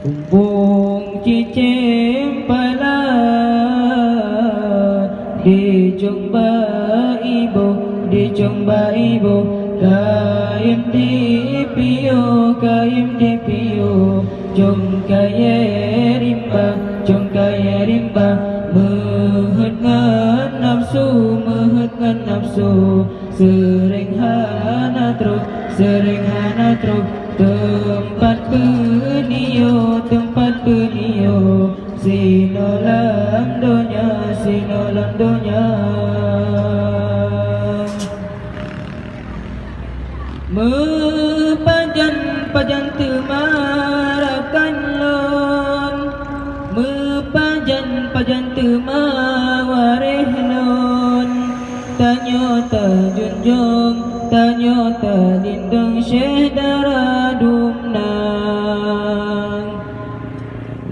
Kumpung cicim pala dijumpa ibu, dijumpa ibu. Kaim di piu, kaim di piu. Jom kaya rimba, jom kaya rimba. Mehet ngan nafsu, mehet ngan nafsu. Sering hana truk, sering hana truk. Tempat penio, tempat penio. Sinolam donya, sinolam donya. Mepajan-pajan temarakan lon, mepajan-pajan temawareh lon. Tanyo ta junjung, tanyo ta lindung syekh daradumnang.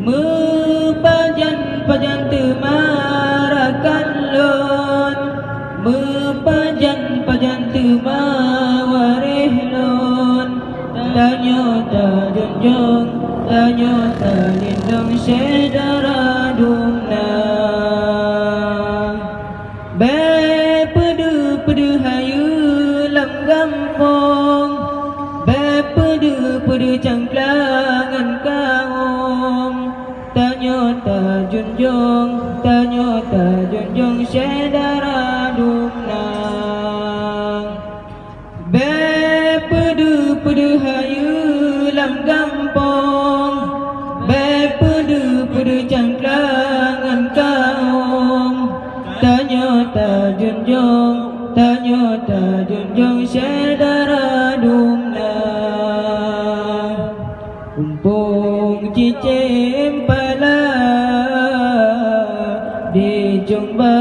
Mepajan-pajan temarakan lon, mepajan-pajan temawareh lon. Tanyo ta junjung, tanyo ta lindung syekh daradumnang. Pedu hayu lam gampong, pedu cangklangan kaum. Tanyo ta junjung, tanyo ta junjung syekh daradumnang. Pedu hayu lam gampong, pedu cangklangan kaum. Tanyo ta junjung, tanyo ta junjung syekh daradumnang. Kumpung cicim pala dijumpa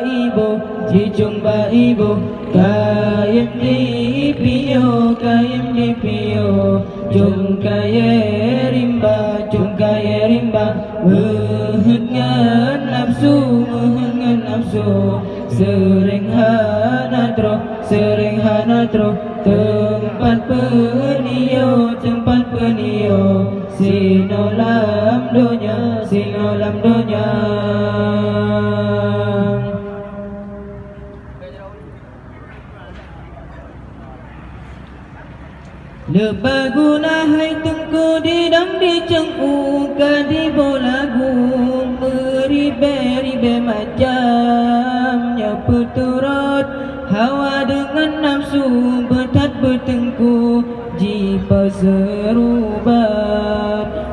ibu, dijumpa ibu. Kaim di piu, kaim di piu. Jom kaya rimba, jom kaya rimba. Mehet ngan nafsu, mehet ngan nafsu. Sering hana truk, sering hana truk. Tempat penio, tempat penio. Sinolam donya, sinolam donya. Lepas guna hai tungku di dam di cengku di bolagu. Meribe-ribe macamnya puturut. Hawa dengan nafsu betat bertengku. Jipa serubat.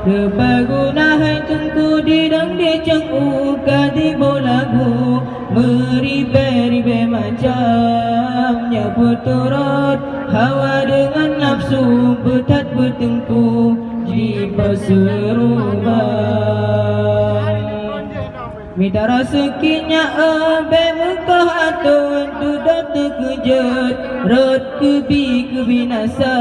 Lepas guna hai tungku di dam di cengku di bolagu. Meribe-ribe macamnya puturut. Hawa dengan nafsu betat bertengku. Jipa serubat. Minta rezekinya abe Mekah atun dudak terkejut. Rot kebi kebinasa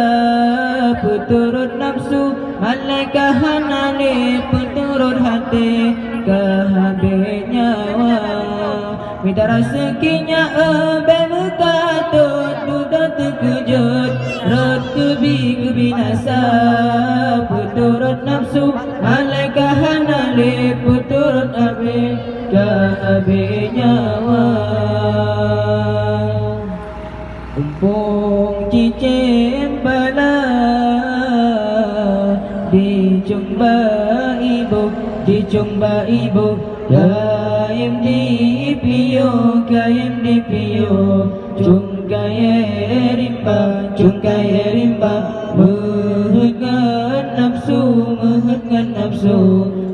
puturut nafsu. Malaikat hanale puturut hati kehabis nyawa. Minta rezekinya abe Mekah atun dudak terkejut. Rot kebi kebinasa puturut nafsu. Malaikat hanale puturut abe kehabis nyawa. Kumpung cicim bala dijumpa ibu, dijumpa ibu. Kaim di piu, kaim di piu. Jom kaya rimba, jom kaya rimba. Mehet ngan nafsu, mehet ngan nafsu.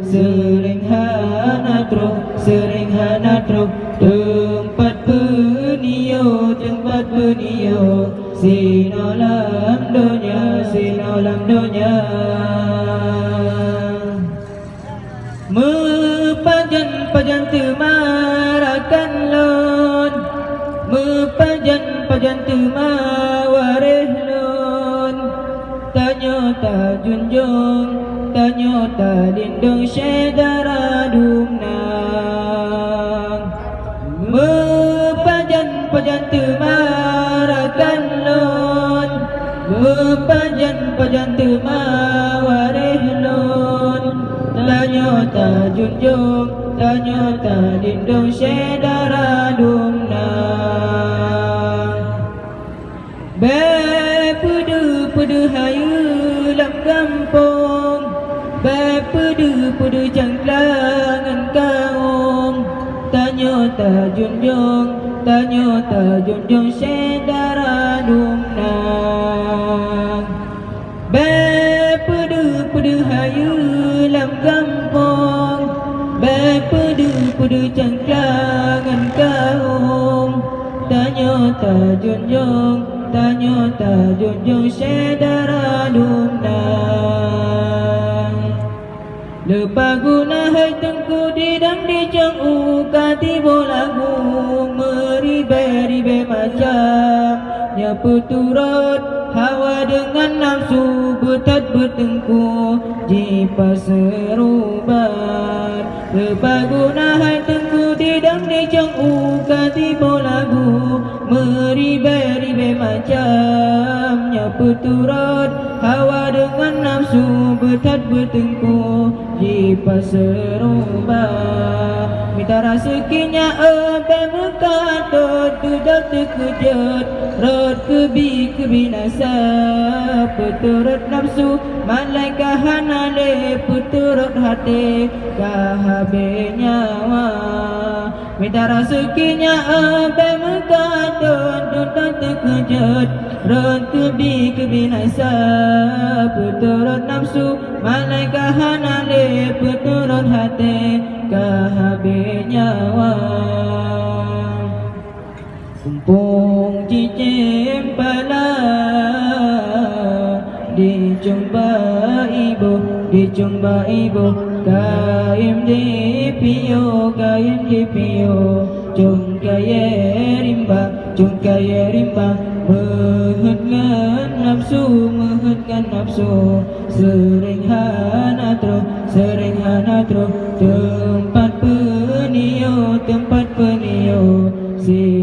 Sering hana truk, sering hana truk. Tempat penio, tempat penio. Sinolam donya, sinolam donya. Mepajan-pajan temarakan lon, mepajan-pajan temawareh lon. Tanyo ta junjung, tanyo ta lindung syekh daradumnang. Mepajan-pajan temarakan lon, mepajan-pajan temawareh lon. junjung Tanya ta lindung syedara dumnang Bepudu hayu lam kampung Bepudu jangklangan kaum Tanya ta junjung syedara dumnang Bepudu hayu lam kampung Bepudu jangklangan kaum Tanya ta junjung syedara dumnang Lepas guna hai tengku didang di ceng'u Katibo lagu meribe-ribe macam Nya peturut hawa dengan nafsu Betat bertengku jipa serubat Lepas guna hai tengku didang di ceng'u Katibo lagu meribe-ribe macam Nya peturut hawa dengan nafsu Betat bertengku jipa serubah Minta rezekinya empe mekatut Tudak terkejut Rot kebinasa Peturut nafsu Malaikat hanale Peturut hati Kahabe nyawa Minta rezekinya empe mekatut Tudak terkejut Rot kebinasa Peturut nafsu Malaikat hanale Peturut hati Kahabe nyawa Kumpung cicim pala Dijumpa ibu Kaim di piyo Cung kaya rimba Mehetkan nafsu Sering hanatro Tempat penio Si